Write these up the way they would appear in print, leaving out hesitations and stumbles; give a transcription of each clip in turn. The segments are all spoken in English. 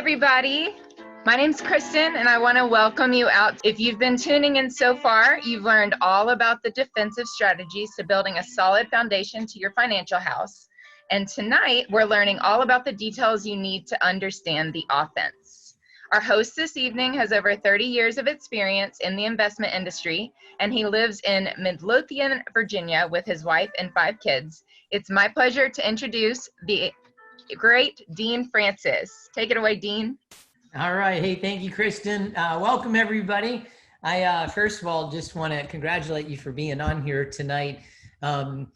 everybody. My name's Kristen, and I want to welcome you out. If you've been tuning in so far, you've learned all about the defensive strategies to building a solid foundation to your financial house. And tonight, we're learning all about the details you need to understand the offense. Our host this evening has over 30 years of experience in the investment industry, and he lives in Midlothian, Virginia with his wife and 5 kids. It's my pleasure to introduce the great Dean Francis. Take it away, Dean. All right. Hey, thank you, Kristen. Welcome, everybody. I first of all just want to congratulate you for being on here tonight. If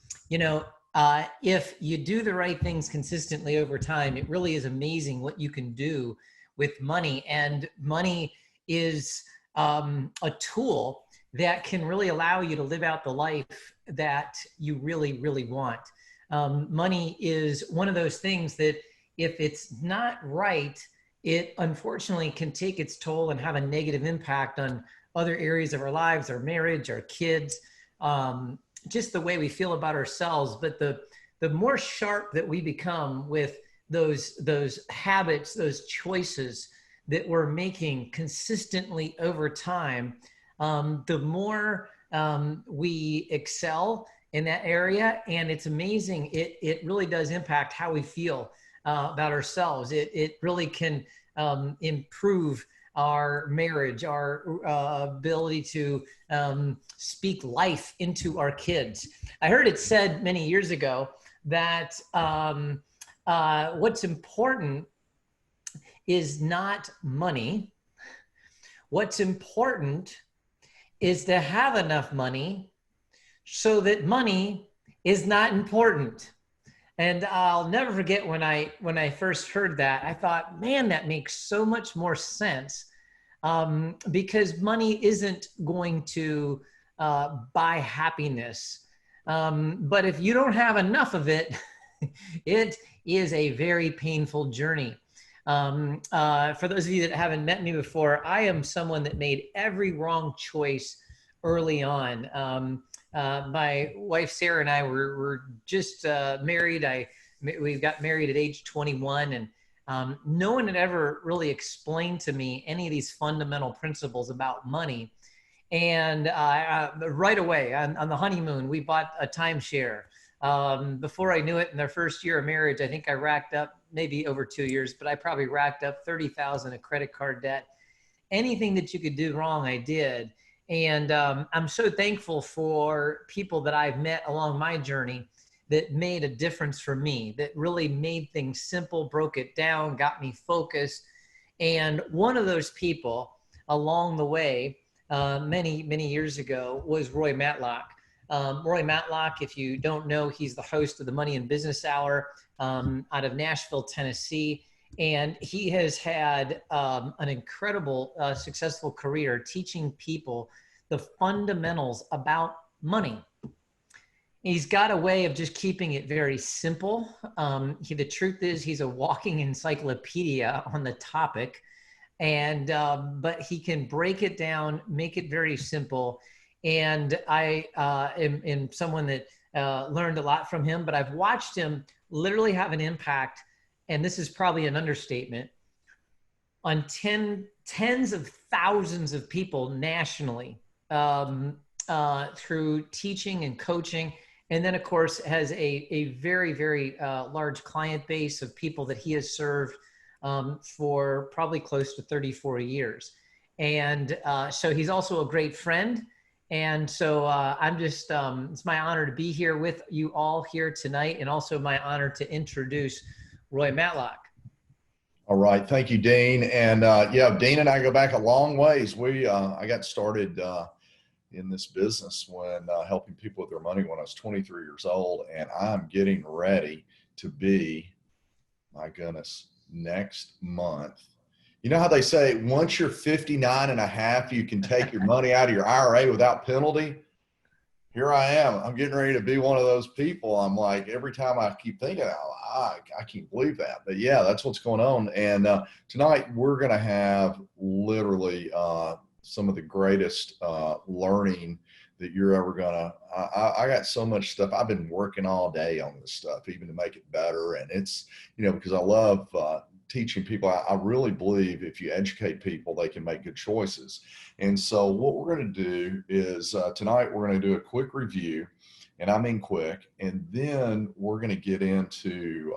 you do the right things consistently over time, it really is amazing what you can do with money. And money is a tool that can really allow you to live out the life that you really, really want. Money is one of those things that if it's not right, it unfortunately can take its toll and have a negative impact on other areas of our lives, our marriage, our kids, just the way we feel about ourselves. But the more sharp that we become with those habits, those choices that we're making consistently over time, the more we excel in that area. And it's amazing. It really does impact how we feel about ourselves. It really can improve our marriage, our ability to speak life into our kids. I heard it said many years ago that what's important is not money. What's important is to have enough money so that money is not important. And I'll never forget when I first heard that, I thought, man, that makes so much more sense, because money isn't going to buy happiness. But if you don't have enough of it, it is a very painful journey. For those of you that haven't met me before, I am someone that made every wrong choice early on. My wife, Sarah, and I were just married. We got married at age 21, and no one had ever really explained to me any of these fundamental principles about money. And right away on the honeymoon, we bought a timeshare. Before I knew it, in their first year of marriage, I think I racked up, maybe over 2 years, but I probably racked up $30,000 of credit card debt. Anything that you could do wrong, I did. And I'm so thankful for people that I've met along my journey that made a difference for me, that really made things simple, broke it down, got me focused. And one of those people along the way, many, many years ago, was Roy Matlock. Roy Matlock, if you don't know, he's the host of the Money and Business Hour out of Nashville, Tennessee. And he has had an incredible, successful career teaching people the fundamentals about money. He's got a way of just keeping it very simple. The truth is, he's a walking encyclopedia on the topic, and but he can break it down, make it very simple. And I am someone that learned a lot from him, but I've watched him literally have an impact, and this is probably an understatement, on tens of thousands of people nationally through teaching and coaching. And then, of course, has a very, very large client base of people that he has served for probably close to 34 years. And so he's also a great friend. And so I'm just, it's my honor to be here with you all here tonight, and also my honor to introduce Roy Matlock. All right. Thank you, Dean. And yeah, Dean and I go back a long ways. I got started in this business when helping people with their money when I was 23 years old, and I'm getting ready to be, my goodness, next month. You know how they say once you're 59 and a half, you can take your money out of your IRA without penalty? Here I am. I'm getting ready to be one of those people. I'm like, every time I keep thinking, I can't believe that. But yeah, that's what's going on. And tonight we're going to have literally some of the greatest learning that you're ever going to. I got so much stuff. I've been working all day on this stuff, even to make it better. And it's, because I love teaching people, I really believe if you educate people, they can make good choices. And so what we're going to do is tonight we're going to do a quick review, and I mean quick, and then we're going to get into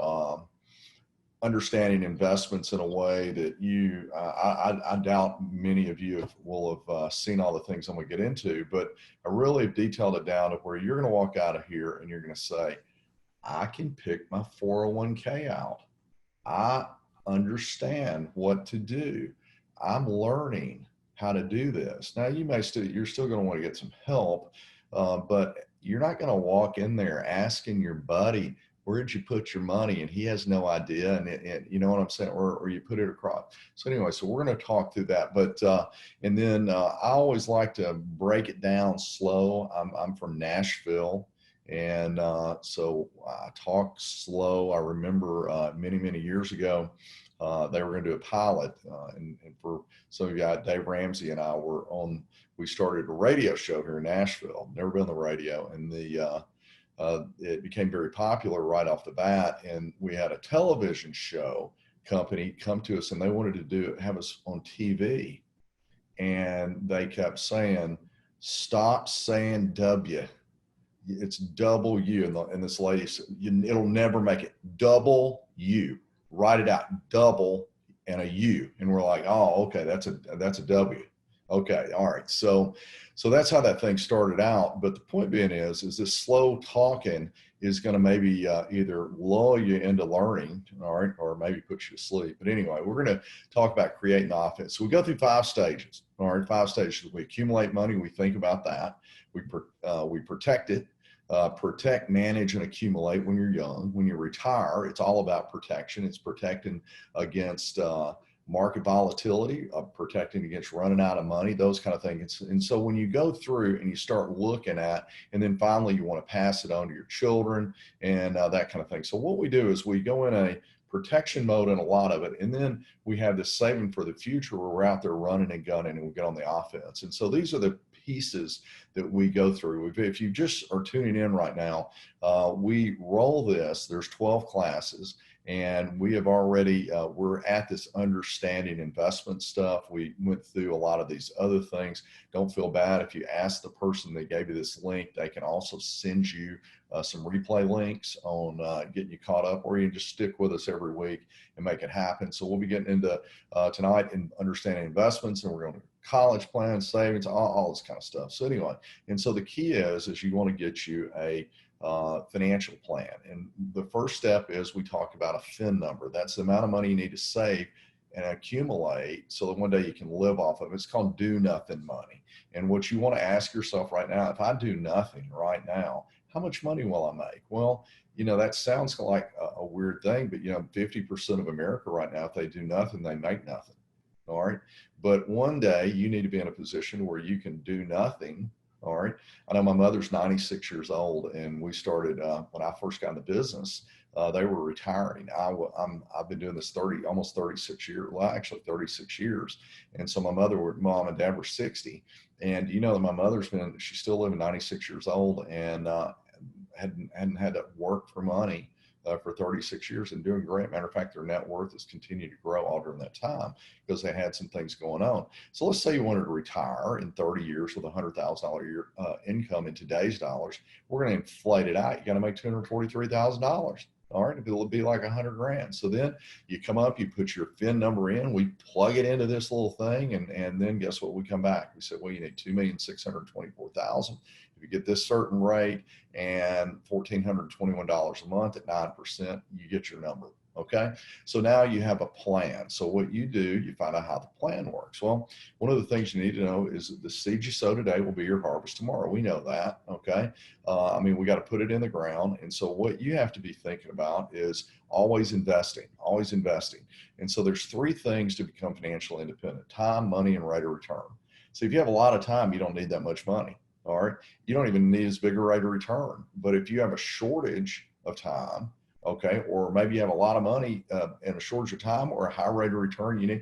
understanding investments in a way that you, I doubt many of you will have seen all the things I'm going to get into, but I really have detailed it down to where you're going to walk out of here and you're going to say, I can pick my 401k out. I understand what to do. I'm learning how to do this. Now you may still, you're still going to want to get some help, but you're not going to walk in there asking your buddy, where'd you put your money? And he has no idea. And you know what I'm saying? Or you put it across. So anyway, so we're going to talk through that. But, and then I always like to break it down slow. I'm from Nashville. And so I talk slow. I remember many, many years ago, they were going to do a pilot. And for some of you, Dave Ramsey and I we started a radio show here in Nashville, never been on the radio. And it became very popular right off the bat. And we had a television show company come to us and they wanted to have us on TV. And they kept saying, stop saying W. It's double U. And this lady said, it'll never make it. Double U. Write it out. Double and a U. And we're like, oh, okay, that's a W. Okay, all right. So that's how that thing started out. But the point being is this slow talking is going to maybe either lull you into learning, all right, or maybe put you to sleep. But anyway, we're going to talk about creating offense. So we go through 5 stages. All right, 5 stages. We accumulate money. We think about that. We protect it. Protect, manage, and accumulate when you're young. When you retire, it's all about protection. It's protecting against market volatility, protecting against running out of money, those kind of things. And so when you go through and you start looking at, and then finally you want to pass it on to your children and that kind of thing. So what we do is we go in a protection mode in a lot of it. And then we have this saving for the future where we're out there running and gunning and we get on the offense. And so these are the pieces that we go through. If you just are tuning in right now, we roll this, there's 12 classes. And we have already, we're at this understanding investment stuff. We went through a lot of these other things. Don't feel bad if you ask the person that gave you this link. They can also send you some replay links on getting you caught up, or you can just stick with us every week and make it happen. So we'll be getting into tonight in understanding investments, and we're going to college plans, savings, all this kind of stuff. So anyway, and so the key is you want to get you a financial plan. And the first step is we talk about a FIN number. That's the amount of money you need to save and accumulate so that one day you can live off of it. It's called do nothing money. And what you want to ask yourself right now, if I do nothing right now, how much money will I make? Well, you know, that sounds like a weird thing, but you know, 50% of America right now, if they do nothing, they make nothing. All right. But one day you need to be in a position where you can do nothing. All right. I know my mother's 96 years old, and we started when I first got in the business. They were retiring. I've been doing this almost 36 years. Well, actually 36 years. And so my mom and dad were 60. And you know, my she's still living 96 years old, and hadn't had to work for money for 36 years and doing great. Matter of fact, their net worth has continued to grow all during that time because they had some things going on. So let's say you wanted to retire in 30 years with $100,000 a year income in today's dollars. We're going to inflate it out. You got to make $243,000. All right, it'll be like $100,000. So then you come up, you put your FIN number in, we plug it into this little thing, and then guess what? We come back. We said, well, you need $2,624,000. If you get this certain rate and $1,421 a month at 9%, you get your number. Okay. So now you have a plan. So what you do, you find out how the plan works. Well, one of the things you need to know is that the seed you sow today will be your harvest tomorrow. We know that. Okay. I mean, we got to put it in the ground. And so what you have to be thinking about is always investing. And so there's 3 things to become financially independent: time, money, and rate of return. So if you have a lot of time, you don't need that much money. All right. You don't even need as big a rate of return. But if you have a shortage of time, okay, or maybe you have a lot of money and a shortage of time or a high rate of return,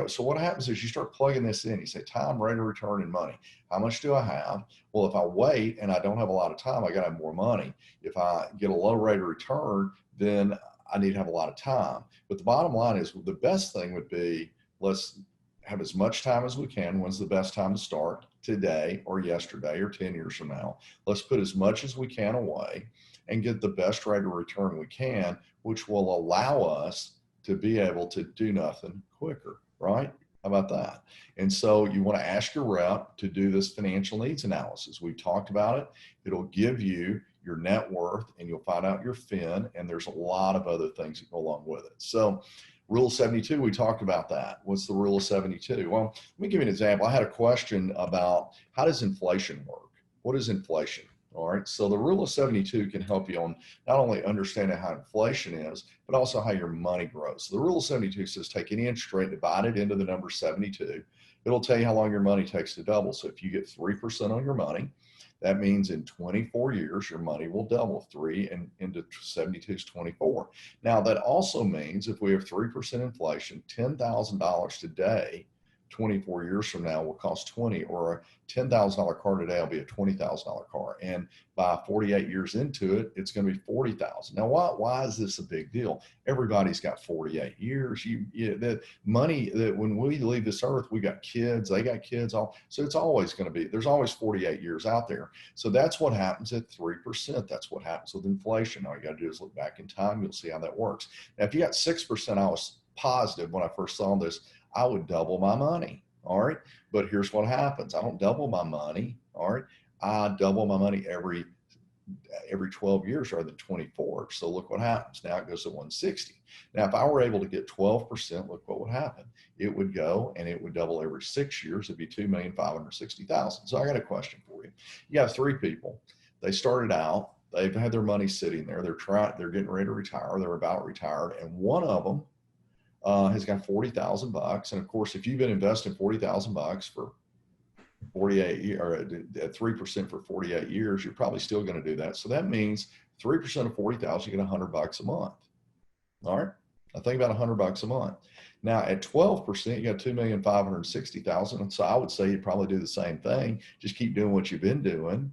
so what happens is you start plugging this in. You say time, rate of return, and money. How much do I have? Well, if I wait and I don't have a lot of time, I got to have more money. If I get a low rate of return, then I need to have a lot of time. But the bottom line is the best thing would be, let's have as much time as we can. When's the best time to start? Today or yesterday or 10 years from now. Let's put as much as we can away and get the best rate of return we can, which will allow us to be able to do nothing quicker, right? How about that? And so you want to ask your rep to do this financial needs analysis. We've talked about it. It'll give you your net worth and you'll find out your fin, and there's a lot of other things that go along with it. So Rule of 72, we talked about that. What's the Rule of 72? Well, let me give you an example. I had a question about how does inflation work? What is inflation? All right, so the Rule of 72 can help you on not only understanding how inflation is, but also how your money grows. So the Rule of 72 says take any interest rate, divide it into the number 72. It'll tell you how long your money takes to double. So if you get 3% on your money, that means in 24 years, your money will double. 3 and into 72 is 24. Now, that also means if we have 3% inflation, $10,000 today, 24 years from now will cost 20, or a $10,000 car today will be a $20,000 car. And by 48 years into it, it's going to be 40,000. Now, why is this a big deal? Everybody's got 48 years. The money that when we leave this earth, we got kids, they got kids, all. So it's always going to be, there's always 48 years out there. So that's what happens at 3%. That's what happens with inflation. All you got to do is look back in time. You'll see how that works. Now, if you got 6%, I was positive when I first saw this, I would double my money. All right. But here's what happens. I don't double my money. All right. I double my money every 12 years rather than 24. So look what happens. Now it goes to 160. Now, if I were able to get 12%, look what would happen. It would go and it would double every 6 years. It'd be 2,560,000. So I got a question for you. You have 3 people. They started out, they've had their money sitting there. They're getting ready to retire. They're about retired. And one of them has got $40,000. And of course, if you've been investing $40,000 for 48 years, or at 3% for 48 years, you're probably still going to do that. So that means 3% of 40,000, you get $100 a month. All right. I think about $100 a month. Now at 12%, you got 2,560,000. And so I would say you'd probably do the same thing. Just keep doing what you've been doing.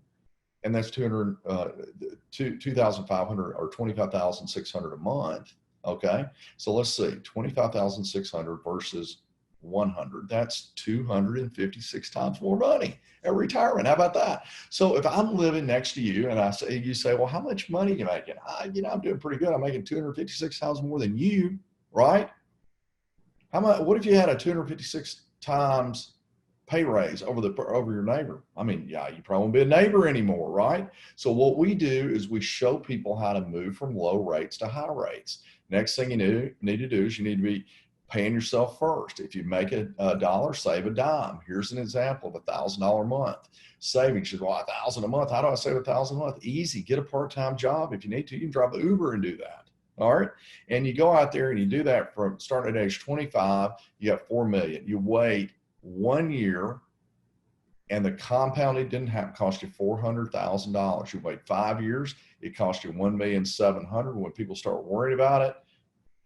And that's 2,500 or 25,600 a month. Okay, so let's see, 25,600 versus 100. That's 256 times more money at retirement. How about that? So if I'm living next to you and you say, well, how much money are you making? I'm doing pretty good. I'm making 256 times more than you, right? How much? What if you had a 256 times pay raise over your neighbor? I mean, yeah, you probably won't be a neighbor anymore, right? So what we do is we show people how to move from low rates to high rates. Next thing you need to do is you need to be paying yourself first. If you make a dollar, save a dime. Here's an example of $1,000 a month savings. You say, well, $1,000 a month. How do I save $1,000 a month? Easy. Get a part-time job. If you need to, you can drive Uber and do that. All right. And you go out there and you do that from starting at age 25, you have 4 million. You wait 1 year and the compounding didn't have cost you $400,000. You wait 5 years, it cost you $1,700,000. When people start worrying about it,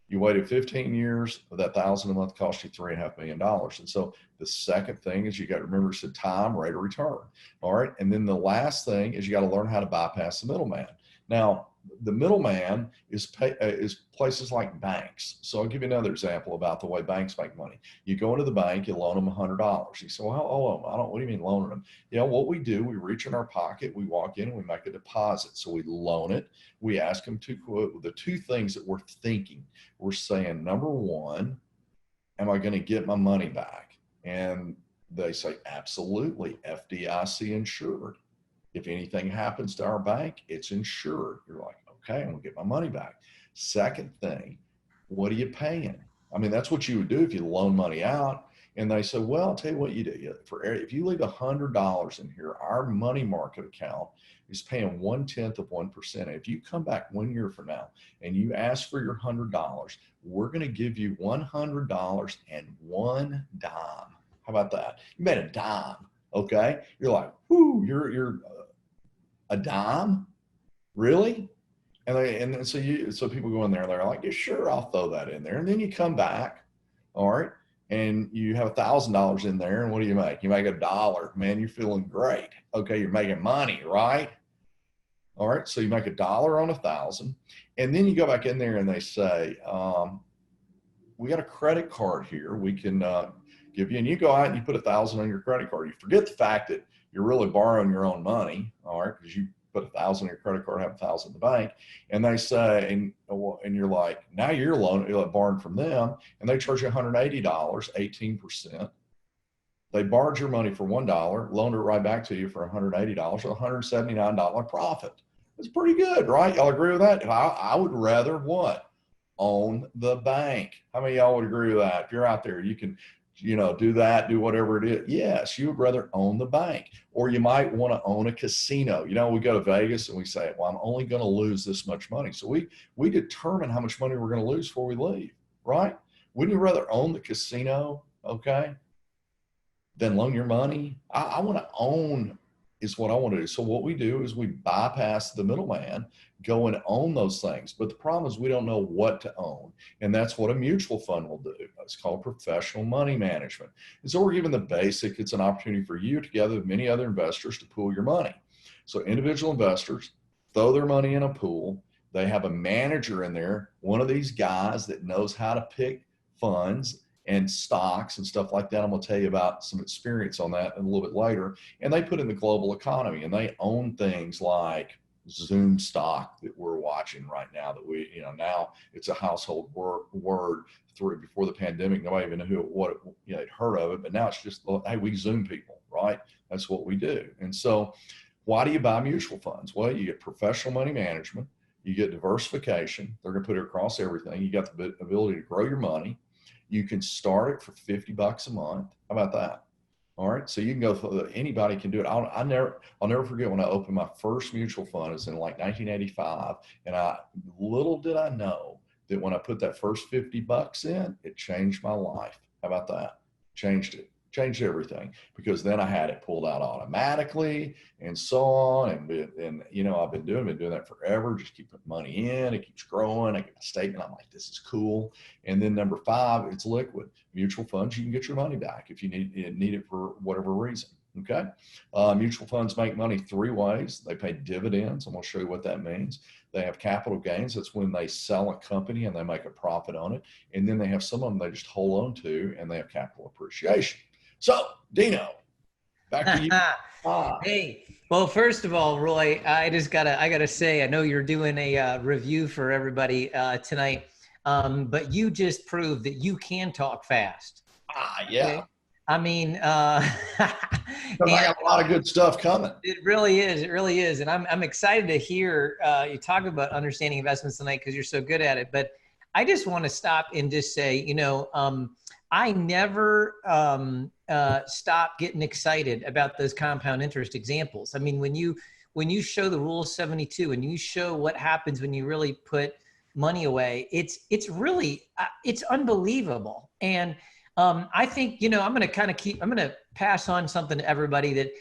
you waited 15 years, that $1,000 a month cost you $3.5 million. And so the second thing is you got to remember it's the time, rate of return. All right. And then the last thing is you got to learn how to bypass the middleman. Now, the middleman is places like banks. So I'll give you another example about the way banks make money. You go into the bank, you loan them $100. You say, well, what do you mean loaning them? What we do, we reach in our pocket, we walk in and we make a deposit. So we loan it. We ask them to quote the 2 things that we're thinking. We're saying, number 1, am I going to get my money back? And they say, absolutely, FDIC insured. If anything happens to our bank, it's insured. You're like, okay, I'm gonna get my money back. Second thing, what are you paying? I mean, that's what you would do if you loan money out. And they say, well, I'll tell you what you do. If you leave $100 in here, our money market account is paying 1/10%. If you come back 1 year from now and you ask for your $100, we're gonna give you $100 and 1 dime. How about that? You made a dime. Okay, you're like, whoo, you're a dime, really? And so people go in there, they're like, yeah, sure, I'll throw that in there. And then you come back, all right, and you have $1,000 in there, and what do you make? You make $1. Man, you're feeling great. Okay, you're making money, right? All right. So you make $1 on 1,000, and then you go back in there and they say, we got a credit card here. We can give you, and you go out and you put 1,000 on your credit card. You forget the fact that you're really borrowing your own money. All right. Because you put 1,000 on your credit card, have 1,000 in the bank. And they say, and you're like, now you're borrowing from them, and they charge you $180, 18%. They borrowed your money for $1, loaned it right back to you for $180, a $179 profit. It's pretty good, right? Y'all agree with that? I would rather what? Own the bank. How many of y'all would agree with that? If you're out there, you can, do that, do whatever it is. Yes, you would rather own the bank. Or you might want to own a casino. We go to Vegas and we say, well, I'm only going to lose this much money. So we determine how much money we're going to lose before we leave, right? Wouldn't you rather own the casino, okay, than loan your money? I want to own is what I want to do. So what we do is we bypass the middleman, go and own those things. But the problem is we don't know what to own. And that's what a mutual fund will do. It's called professional money management. And so we're given the basic. It's an opportunity for you together with many other investors to pool your money. So individual investors throw their money in a pool. They have a manager in there, one of these guys that knows how to pick funds and stocks and stuff like that. I'm going to tell you about some experience on that a little bit later. And they put in the global economy, and they own ththings like Zoom stock that we're watching right now that we, now it's a household word. Before the pandemic, nobody even knew they'd heard of it, but now it's just, hey, we Zoom people, right? That's what we do. And so why do you buy mutual funds? Well, you get professional money management, you get diversification. They're going to put it across everything. You got the ability to grow your money. You can start it for $50 a month. How about that? All right. So you can go, anybody can do it. I'll never forget when I opened my first mutual fund. It was in like 1985. And little did I know that when I put that first $50 in, it changed my life. How about that? Changed it. Changed everything, because then I had it pulled out automatically and so on. And I've been doing that forever. Just keep putting money in. It keeps growing. I get a statement. I'm like, this is cool. And then number 5, it's liquid. Mutual funds, you can get your money back if you need it for whatever reason. Okay. Mutual funds make money 3 ways. They pay dividends. I'm going to show you what that means. They have capital gains. That's when they sell a company and they make a profit on it. And then they have some of them they just hold on to, and they have capital appreciation. So, Dino, back to you. Hey, well, first of all, Roy, I gotta say, I know you're doing a review for everybody tonight, but you just proved that you can talk fast. Yeah. Okay? I mean, I got a lot of good stuff coming. It really is. It really is. And I'm excited to hear you talk about understanding investments tonight, because you're so good at it. But I just want to stop and just say, I never stop getting excited about those compound interest examples. I mean, when you show the rule of 72 and you show what happens when you really put money away, it's really, it's unbelievable. And I think, I'm going to pass on something to everybody that,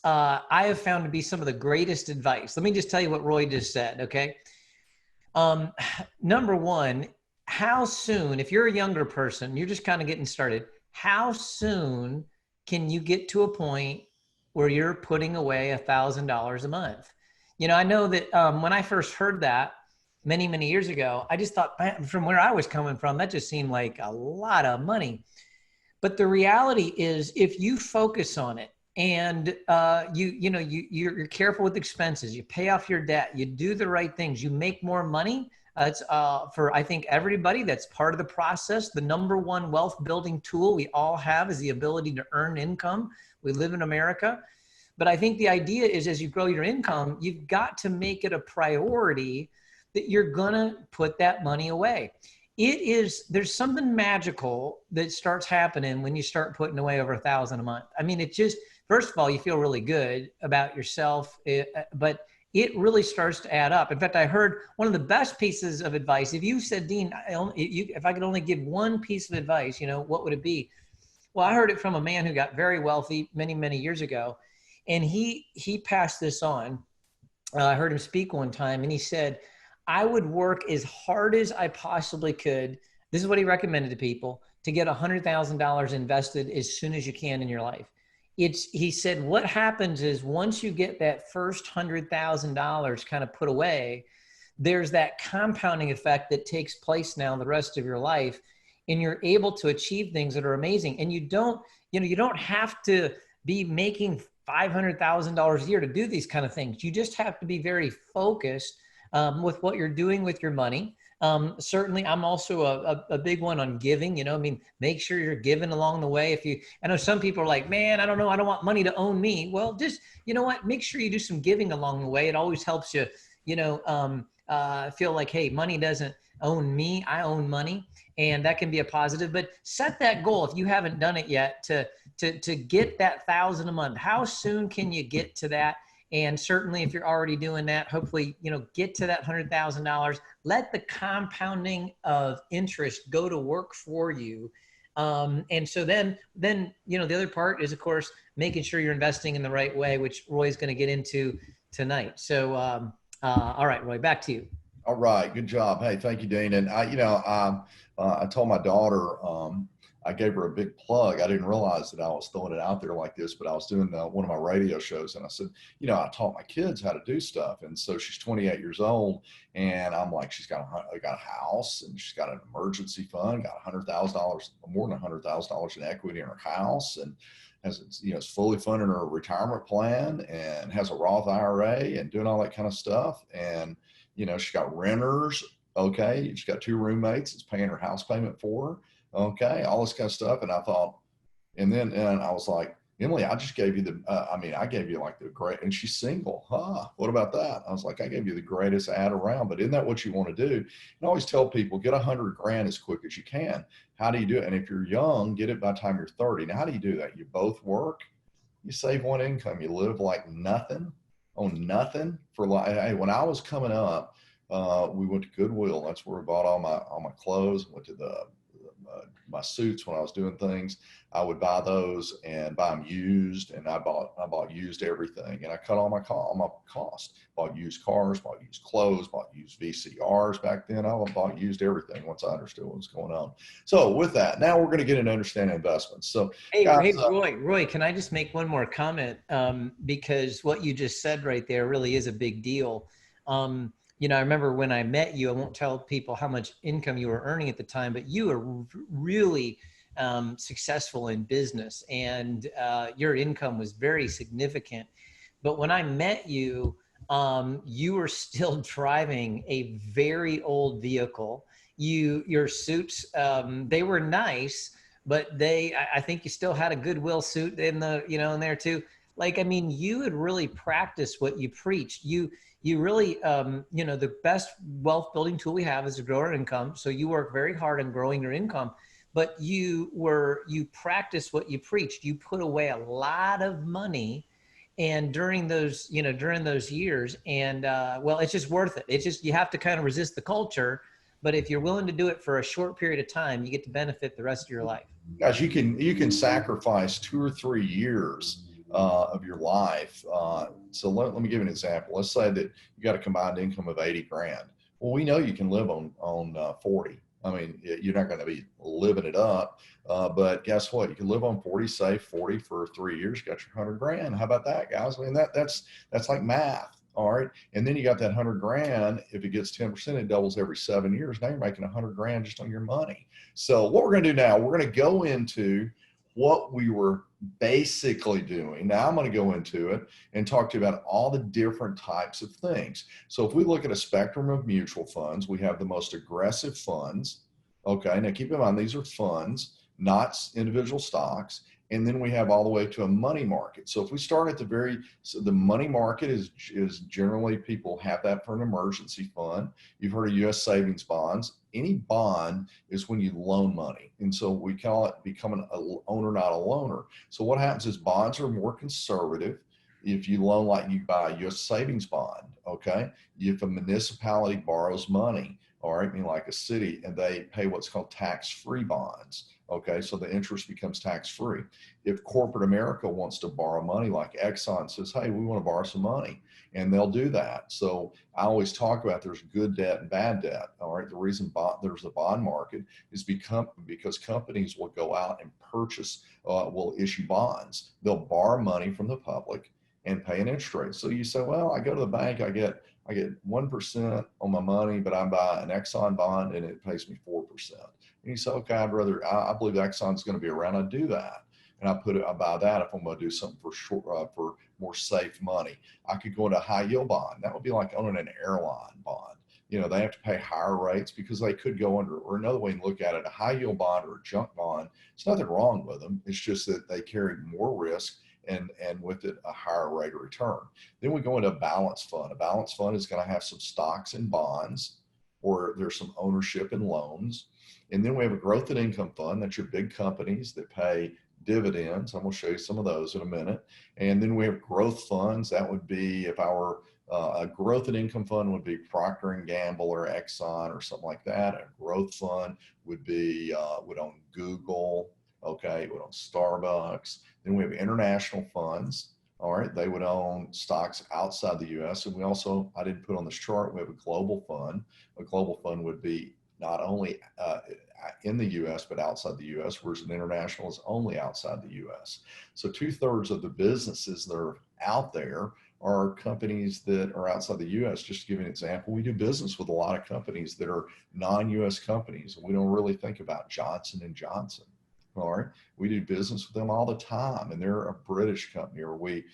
I have found to be some of the greatest advice. Let me just tell you what Roy just said. Okay. Number 1, how soon, if you're a younger person, you're just kind of getting started, how soon can you get to a point where you're putting away $1,000 a month? I know that when I first heard that many, many years ago, I just thought, from where I was coming from, that just seemed like a lot of money. But the reality is, if you focus on it and you're careful with expenses, you pay off your debt, you do the right things, you make more money. It's for, I think, everybody, that's part of the process. The number 1 wealth building tool we all have is the ability to earn income. We live in America. But I think the idea is, as you grow your income, you've got to make it a priority that you're going to put that money away. There's something magical that starts happening when you start putting away over $1,000 a month. I mean, it just, first of all, you feel really good about yourself, but it really starts to add up. In fact, I heard one of the best pieces of advice. If you said, Dean, if I could only give one piece of advice, what would it be? Well, I heard it from a man who got very wealthy many, many years ago. And he passed this on. I heard him speak one time, and he said, I would work as hard as I possibly could. This is what he recommended to people, to get $100,000 invested as soon as you can in your life. he said, what happens is once you get that first $100,000 kind of put away, there's that compounding effect that takes place now the rest of your life. And you're able to achieve things that are amazing. And you don't have to be making $500,000 a year to do these kind of things. You just have to be very focused with what you're doing with your money. Certainly, I'm also a big one on giving. I mean, make sure you're giving along the way. I know some people are like, man, I don't know, I don't want money to own me. Well, just, you know what, make sure you do some giving along the way. It always helps you, feel like, hey, money doesn't own me, I own money. And that can be a positive, but set that goal if you haven't done it yet to get that $1,000 a month. How soon can you get to that? And certainly if you're already doing that, hopefully, get to that $100,000, let the compounding of interest go to work for you. And so then, the other part is, of course, making sure you're investing in the right way, which Roy's going to get into tonight. So, all right, Roy, back to you. All right, good job. Hey, thank you, Dean. And I told my daughter, I gave her a big plug. I didn't realize that I was throwing it out there like this, but I was doing one of my radio shows, and I said, I taught my kids how to do stuff. And so she's 28 years old, and I'm like, she's got a house, and she's got an emergency fund, got $100,000, more than $100,000 in equity in her house, and is fully funding her retirement plan, and has a Roth IRA, and doing all that kind of stuff. And she's got renters. Okay. She's got 2 roommates. It's paying her house payment for her. Okay. All this kind of stuff. And I thought, and I was like, Emily, I just gave you I gave you like the great, and she's single. What about that? I was like, I gave you the greatest ad around, but isn't that what you want to do? And I always tell people, get $100,000 as quick as you can. How do you do it? And if you're young, get it by the time you're 30. Now, how do you do that? You both work, you save one income, you live like nothing. On nothing for like, hey, when I was coming up, we went to Goodwill. That's where we bought all my clothes. Went to my suits when I was doing things. I would buy those and buy them used, and I bought used everything, and I cut all my cost. Bought used cars, bought used clothes, bought used VCRs back then. I bought used everything once I understood what was going on. So with that, now we're going to get into understanding investments. So hey, guys, Roy, can I just make one more comment? Because what you just said right there really is a big deal. I remember when I met you, I won't tell people how much income you were earning at the time, but you were really successful in business, and your income was very significant. But when I met you, you were still driving a very old vehicle. Your suits, they were nice, but I think you still had a Goodwill suit in in there too. Like, I mean, you had really practiced what you preached. You really, the best wealth building tool we have is to grow our income. So you work very hard on growing your income, but you practiced what you preached. You put away a lot of money, and during those years, and well, it's just worth it. It's just, you have to kind of resist the culture, but if you're willing to do it for a short period of time, you get to benefit the rest of your life. Guys, you can sacrifice 2 or 3 years of your life. So let me give you an example. Let's say that you got a combined income of 80 grand. Well, we know you can live on 40. I mean, you're not going to be living it up, but guess what? You can live on 40, save 40 for 3 years. You got your 100 grand. How about that, guys? I mean, that's like math. All right. And then you got that 100 grand. If it gets 10%, it doubles every 7 years. Now you're making 100 grand just on your money. So what we're going to do now, we're going to go into what we were basically doing. Now I'm going to go into it and talk to you about all the different types of things. So if we look at a spectrum of mutual funds, we have the most aggressive funds. Okay. Now keep in mind, these are funds, not individual stocks. And then we have all the way to a money market. So if we start at the money market is generally, people have that for an emergency fund. You've heard of U.S. savings bonds. Any bond is when you loan money. And so we call it becoming an owner, not a loaner. So what happens is bonds are more conservative. If you loan, like you buy a U.S. savings bond, okay? If a municipality borrows money, all right, meaning like a city, and they pay what's called tax-free bonds. Okay, so the interest becomes tax-free. If corporate America wants to borrow money, like Exxon says, hey, we want to borrow some money, and they'll do that. So I always talk about there's good debt and bad debt. All right, the reason there's a bond market is because companies will go out and purchase, will issue bonds. They'll borrow money from the public and pay an interest rate. So you say, well, I go to the bank, I get 1% on my money, but I buy an Exxon bond and it pays me 4%. And you say, okay, I believe Exxon's going to be around. I do that. And I buy that if I'm going to do something for more safe money. I could go into a high yield bond. That would be like owning an airline bond. You know, they have to pay higher rates because they could go under, or another way to look at it, a high yield bond or a junk bond, there's nothing wrong with them. It's just that they carry more risk and with it a higher rate of return. Then we go into a balanced fund. A balanced fund is going to have some stocks and bonds, or there's some ownership and loans. And then we have a growth and income fund. That's your big companies that pay dividends. I'm going to show you some of those in a minute. And then we have growth funds. That would be, if our a growth and income fund would be Procter and Gamble or Exxon or something like that. A growth fund would be would own Google. Okay, it would own Starbucks. Then we have international funds. All right, they would own stocks outside the U.S. And we also, I didn't put on this chart, we have a global fund. A global fund would be not only in the U.S., but outside the U.S., whereas an international is only outside the U.S. So 2/3 of the businesses that are out there are companies that are outside the U.S. Just to give you an example, we do business with a lot of companies that are non-U.S. companies. We don't really think about Johnson & Johnson. All right, we do business with them all the time, and they're a British company. Or we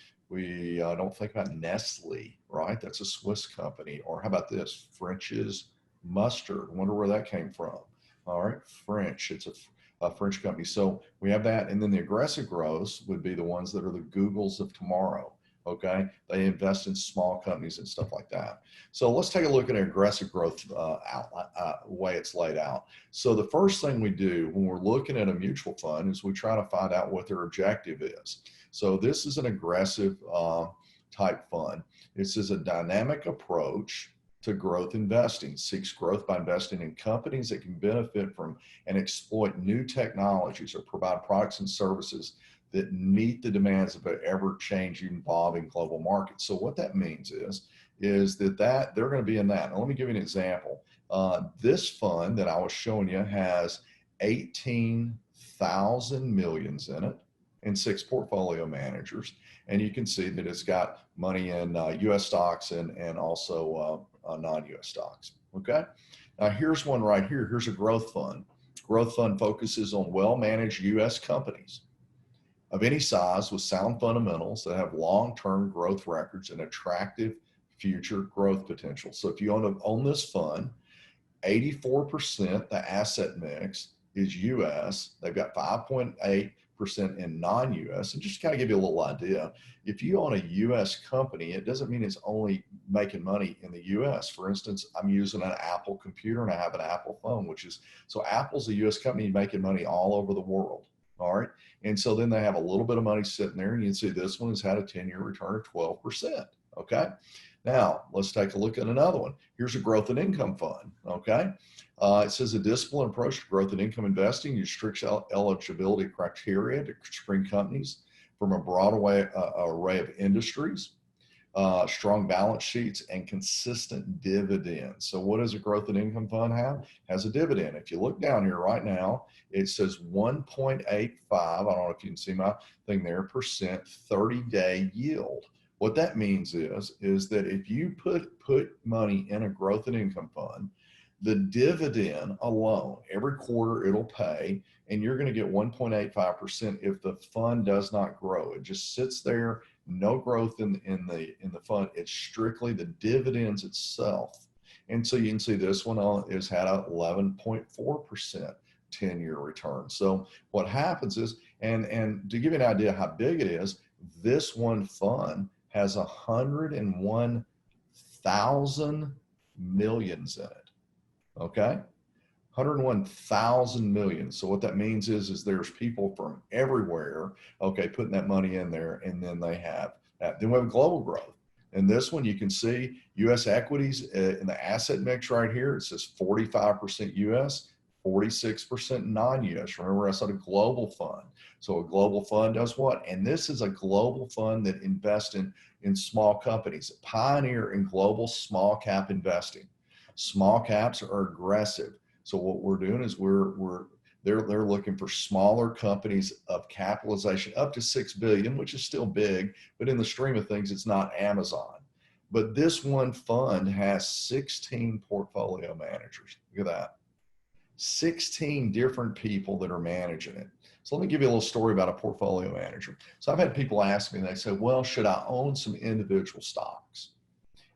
don't think about Nestle, right? That's a Swiss company. Or how about this, French's Mustard? Wonder where that came from. All right, French. It's a French company. So we have that, and then the aggressive growths would be the ones that are the Googles of tomorrow. Okay, they invest in small companies and stuff like that. So let's take a look at an aggressive growth way it's laid out. So the first thing we do when we're looking at a mutual fund is we try to find out what their objective is. So this is an aggressive type fund. This is a dynamic approach to growth investing. Seeks growth by investing in companies that can benefit from and exploit new technologies or provide products and services that meet the demands of an ever-changing, evolving global market. So what that means is that they're going to be in that. Now, let me give you an example. This fund that I was showing you has 18,000 millions in it and 6 portfolio managers. And you can see that it's got money in U.S. stocks and also non-U.S. stocks. Okay. Now here's one right here. Here's a growth fund. Growth fund focuses on well-managed U.S. companies of any size with sound fundamentals that have long-term growth records and attractive future growth potential. So if you own this fund, 84% the asset mix is U.S. They've got 5.8% in non-U.S. And just to kind of give you a little idea, if you own a U.S. company, it doesn't mean it's only making money in the U.S. For instance, I'm using an Apple computer and I have an Apple phone, so Apple's a U.S. company making money all over the world. All right. And so then they have a little bit of money sitting there, and you can see this one has had a 10-year return of 12%. Okay. Now let's take a look at another one. Here's a growth and income fund. Okay. It says a disciplined approach to growth and income investing uses strict eligibility criteria to screen companies from a broad array of industries, strong balance sheets, and consistent dividends. So what does a growth and income fund have? Has a dividend. If you look down here right now, it says 1.85, I don't know if you can see my thing there, percent 30-day yield. What that means is that if you put money in a growth and income fund, the dividend alone, every quarter it'll pay, and you're going to get 1.85% if the fund does not grow. It just sits there, no growth in the fund. It's strictly the dividends itself. And so you can see this one has had a 11.4% 10-year return. So what happens is, and to give you an idea how big it is, this one fund has 101,000 millions in it. Okay, 101,000 million. So what that means is there's people from everywhere, okay, putting that money in there, and then they have that. Then we have global growth. And this one, you can see U.S. equities in the asset mix right here. It says 45% U.S., 46% non-U.S. Remember, I said a global fund. So a global fund does what? And this is a global fund that invests in small companies, a pioneer in global small cap investing. Small caps are aggressive. So what we're doing is they're looking for smaller companies of capitalization up to 6 billion, which is still big, but in the stream of things, it's not Amazon. But this one fund has 16 portfolio managers. Look at that. 16 different people that are managing it. So let me give you a little story about a portfolio manager. So I've had people ask me, and they say, well, should I own some individual stocks?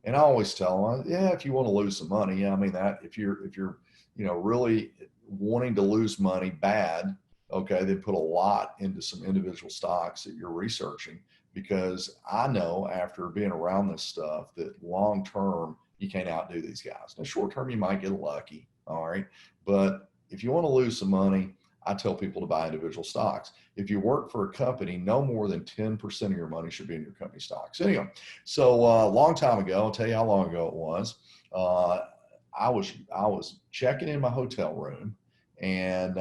And I always tell them, yeah, if you want to lose some money, yeah, I mean that if you're really wanting to lose money bad, okay, then put a lot into some individual stocks that you're researching, because I know after being around this stuff that long term you can't outdo these guys. Now short term you might get lucky, all right, but if you want to lose some money, I tell people to buy individual stocks. If you work for a company, no more than 10% of your money should be in your company stocks. Anyway, so a long time ago, I'll tell you how long ago it was. I was checking in my hotel room and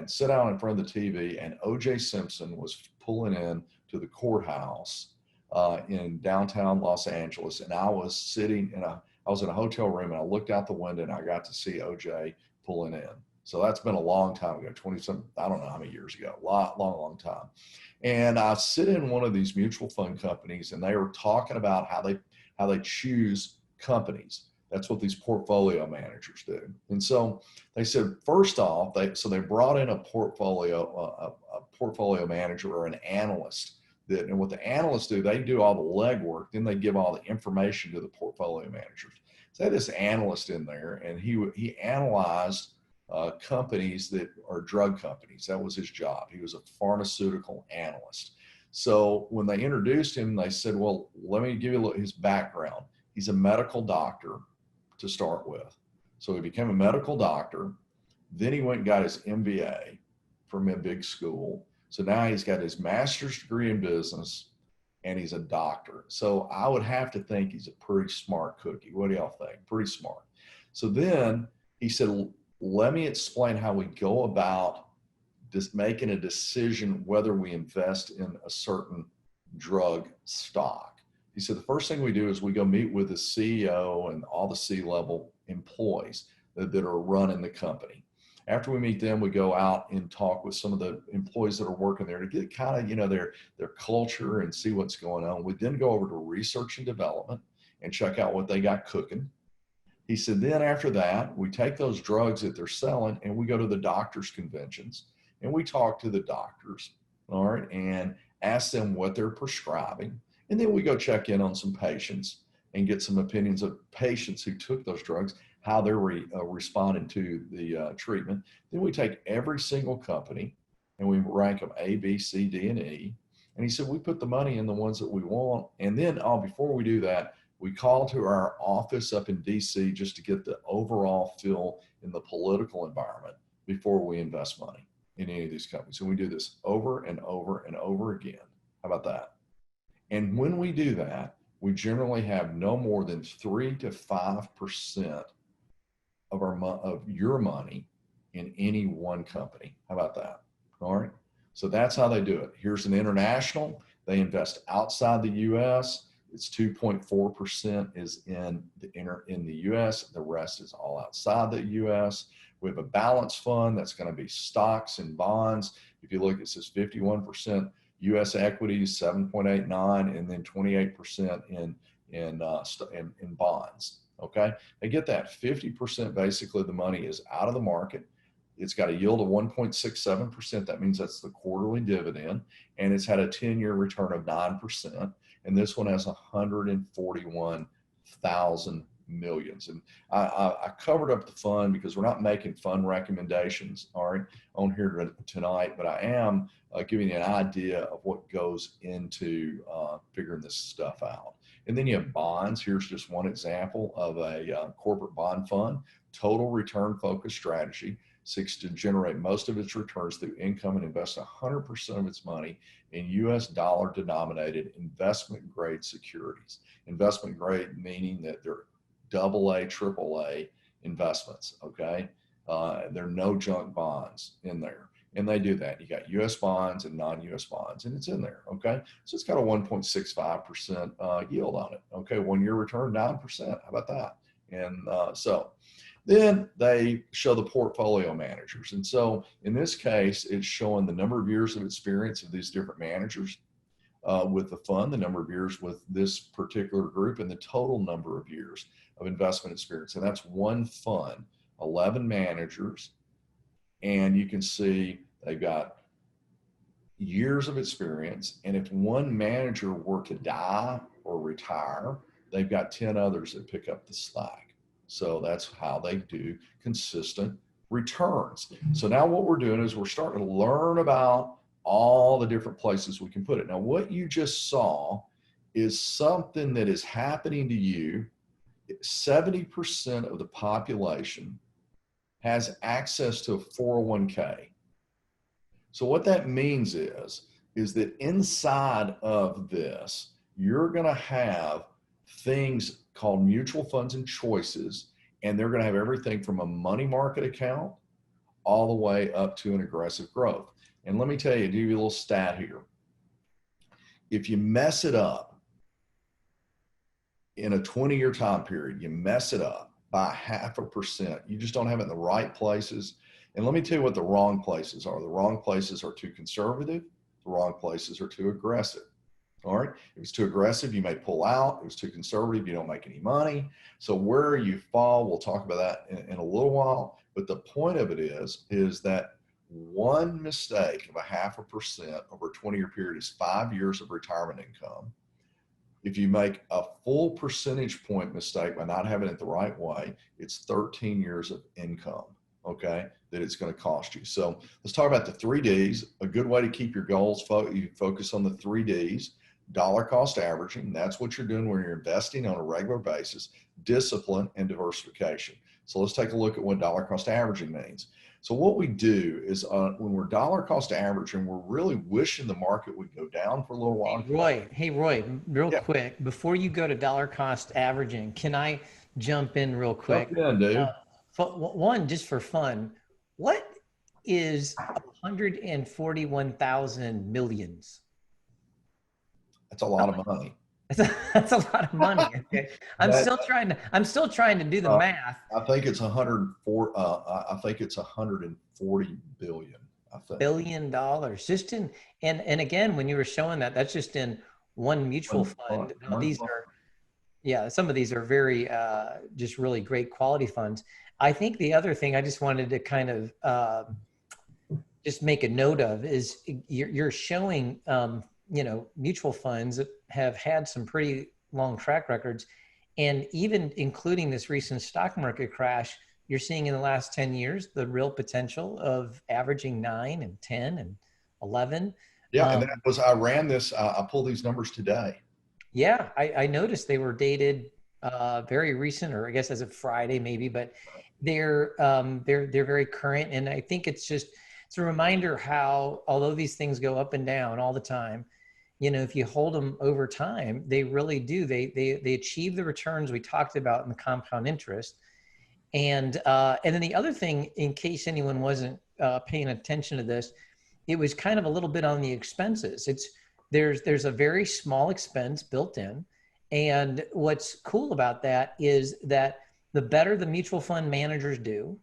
sit down in front of the TV, and O.J. Simpson was pulling in to the courthouse in downtown Los Angeles, and I was sitting I was in a hotel room, and I looked out the window and I got to see O.J. pulling in. So that's been a long time ago, 20-some, I don't know how many years ago, long time. And I sit in one of these mutual fund companies, and they were talking about how they choose companies. That's what these portfolio managers do. And so they said, first off, they brought in a portfolio manager or an analyst. And what the analysts do, they do all the legwork, then they give all the information to the portfolio managers. So they had this analyst in there, and he analyzed companies that are drug companies. That was his job. He was a pharmaceutical analyst. So when they introduced him, they said, well, let me give you his background. He's a medical doctor to start with. So he became a medical doctor. Then he went and got his MBA from a big school. So now he's got his master's degree in business, and he's a doctor. So I would have to think he's a pretty smart cookie. What do y'all think? Pretty smart. So then he said, let me explain how we go about just making a decision whether we invest in a certain drug stock. He said, the first thing we do is we go meet with the CEO and all the C-level employees that are running the company. After we meet them, we go out and talk with some of the employees that are working there to get kind of, their culture and see what's going on. We then go over to research and development and check out what they got cooking. He said, then after that, we take those drugs that they're selling and we go to the doctors' conventions and we talk to the doctors, all right, and ask them what they're prescribing. And then we go check in on some patients and get some opinions of patients who took those drugs, how they're responding to the treatment. Then we take every single company and we rank them A, B, C, D, and E. And he said, we put the money in the ones that we want. And then before we do that, we call to our office up in DC just to get the overall feel in the political environment before we invest money in any of these companies. And we do this over and over and over again. How about that? And when we do that, we generally have no more than 3 to 5% of your money in any one company. How about that? All right. So that's how they do it. Here's an international. They invest outside the U.S. It's 2.4% is in the U.S. The rest is all outside the U.S. We have a balanced fund that's going to be stocks and bonds. If you look, it says 51% U.S. equities, 7.89, and then 28% in bonds. Okay, they get that 50%. Basically, the money is out of the market. It's got a yield of 1.67%. That means that's the quarterly dividend, and it's had a 10-year return of 9%. And this one has 141,000 millions. And I covered up the fund because we're not making fund recommendations, all right, on here tonight, but I am giving you an idea of what goes into figuring this stuff out. And then you have bonds. Here's just one example of a corporate bond fund, total return focused strategy, seeks to generate most of its returns through income and invest 100% of its money in US dollar denominated investment grade securities. Investment grade meaning that they're AA, AAA investments, okay? There are no junk bonds in there. And they do that. You got US bonds and non-US bonds, and it's in there, okay? So it's got a 1.65% yield on it, okay? 1 year return, 9%. How about that? And so then they show the portfolio managers. And so in this case, it's showing the number of years of experience of these different managers with the fund, the number of years with this particular group, and the total number of years of investment experience. And that's one fund, 11 managers. And you can see they've got years of experience. And if one manager were to die or retire, they've got 10 others that pick up the slack. So that's how they do consistent returns. So now what we're doing is we're starting to learn about all the different places we can put it. Now, what you just saw is something that is happening to you. 70% of the population has access to a 401k. So what that means is that inside of this, you're going to have things called mutual funds and choices, and they're going to have everything from a money market account all the way up to an aggressive growth. And let me tell you, give you a little stat here. If you mess it up in a 20-year time period, you mess it up by 0.5%, you just don't have it in the right places. And let me tell you what the wrong places are. The wrong places are too conservative. The wrong places are too aggressive. All right. If it's too aggressive, you may pull out. If it's too conservative, you don't make any money. So where you fall, we'll talk about that in a little while. But the point of it is that one mistake of 0.5% over a 20-year period is 5 years of retirement income. If you make a full percentage point mistake by not having it the right way, it's 13 years of income, okay, that it's going to cost you. So let's talk about the 3 Ds. A good way to keep your goals, you focus on the 3 Ds. Dollar cost averaging, that's what you're doing when you're investing on a regular basis, discipline, and diversification. So let's take a look at what dollar cost averaging means. So what we do is when we're dollar cost averaging, we're really wishing the market would go down for a little while. Hey Roy, real quick, before you go to dollar cost averaging, can I jump in real quick? Jump in, dude. One, just for fun, what is 141,000 millions? That's a lot of money. That's a lot of money. Okay. I'm still trying to do the math. I think it's 104. I think it's 140 billion. I think. $1 billion. Just in, and again, when you were showing that, that's just in one mutual fund. Now, these are, yeah, some of these are very, just really great quality funds. I think the other thing I just wanted to kind of just make a note of is you're showing, you know, mutual funds that have had some pretty long track records. And even including this recent stock market crash, you're seeing in the last 10 years, the real potential of averaging 9 and 10 and 11. Yeah. And that was, I ran this, I pulled these numbers today. Yeah. I noticed they were dated very recent, or I guess as of Friday maybe, but they're very current. And I think it's a reminder how, although these things go up and down all the time, you know, if you hold them over time, they really do. They achieve the returns we talked about in the compound interest. And then the other thing, in case anyone wasn't paying attention to this, it was kind of a little bit on the expenses. There's a very small expense built in. And what's cool about that is that the better the mutual fund managers do,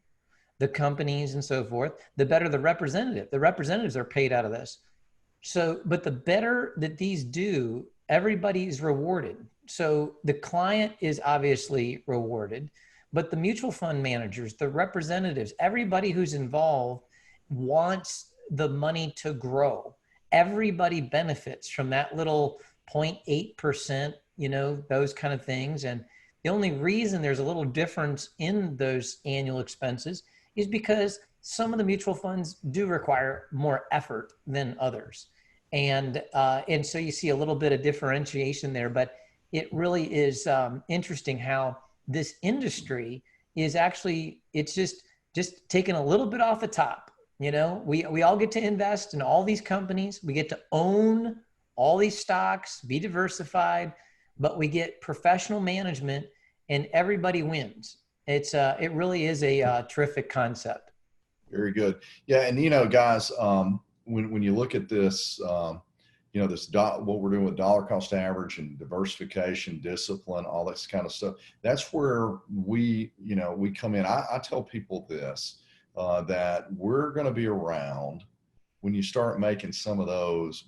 the companies and so forth, the better the representative. The representatives are paid out of this. So, but the better that these do, everybody's rewarded. So the client is obviously rewarded, but the mutual fund managers, the representatives, everybody who's involved wants the money to grow. Everybody benefits from that little 0.8%, you know, those kind of things. And the only reason there's a little difference in those annual expenses is because some of the mutual funds do require more effort than others. And so you see a little bit of differentiation there, but it really is interesting how this industry is actually, it's just just taking a little bit off the top. You know, we all get to invest in all these companies. We get to own all these stocks, be diversified, but we get professional management and everybody wins. It really is a terrific concept. Very good. Yeah. And, you know, guys, when you look at this, you know, what we're doing with dollar cost average and diversification, discipline, all this kind of stuff, that's where we come in. I tell people this, that we're going to be around when you start making some of those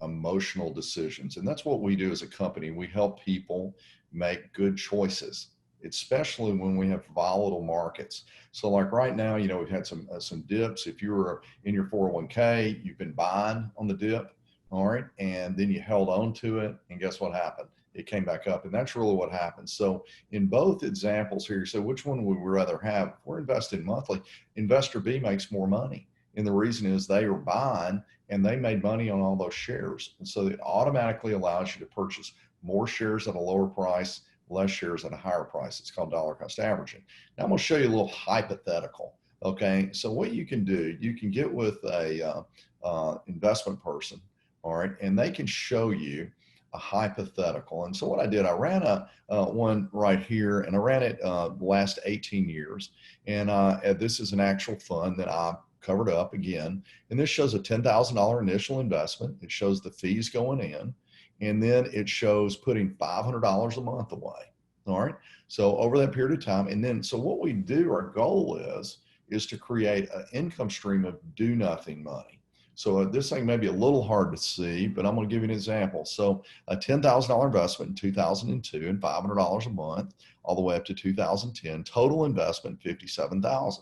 emotional decisions. And that's what we do as a company. We help people make good choices, especially when we have volatile markets. So like right now, you know, we've had some dips. If you were in your 401k, you've been buying on the dip. All right. And then you held on to it. And guess what happened? It came back up. And that's really what happens. So in both examples here, so which one would we rather have? If we're investing monthly, investor B makes more money. And the reason is they are buying and they made money on all those shares. And so it automatically allows you to purchase more shares at a lower price, less shares at a higher price. It's called dollar cost averaging. Now I'm going to show you a little hypothetical. Okay. So what you can do, you can get with a investment person. All right. And they can show you a hypothetical. And so what I did, I ran one right here, and I ran it the last 18 years. And this is an actual fund that I covered up again. And this shows a $10,000 initial investment. It shows the fees going in. And then it shows putting $500 a month away. All right. So over that period of time. And then, so what we do, our goal is to create an income stream of do nothing money. So this thing may be a little hard to see, but I'm going to give you an example. So a $10,000 investment in 2002 and $500 a month, all the way up to 2010, total investment $57,000.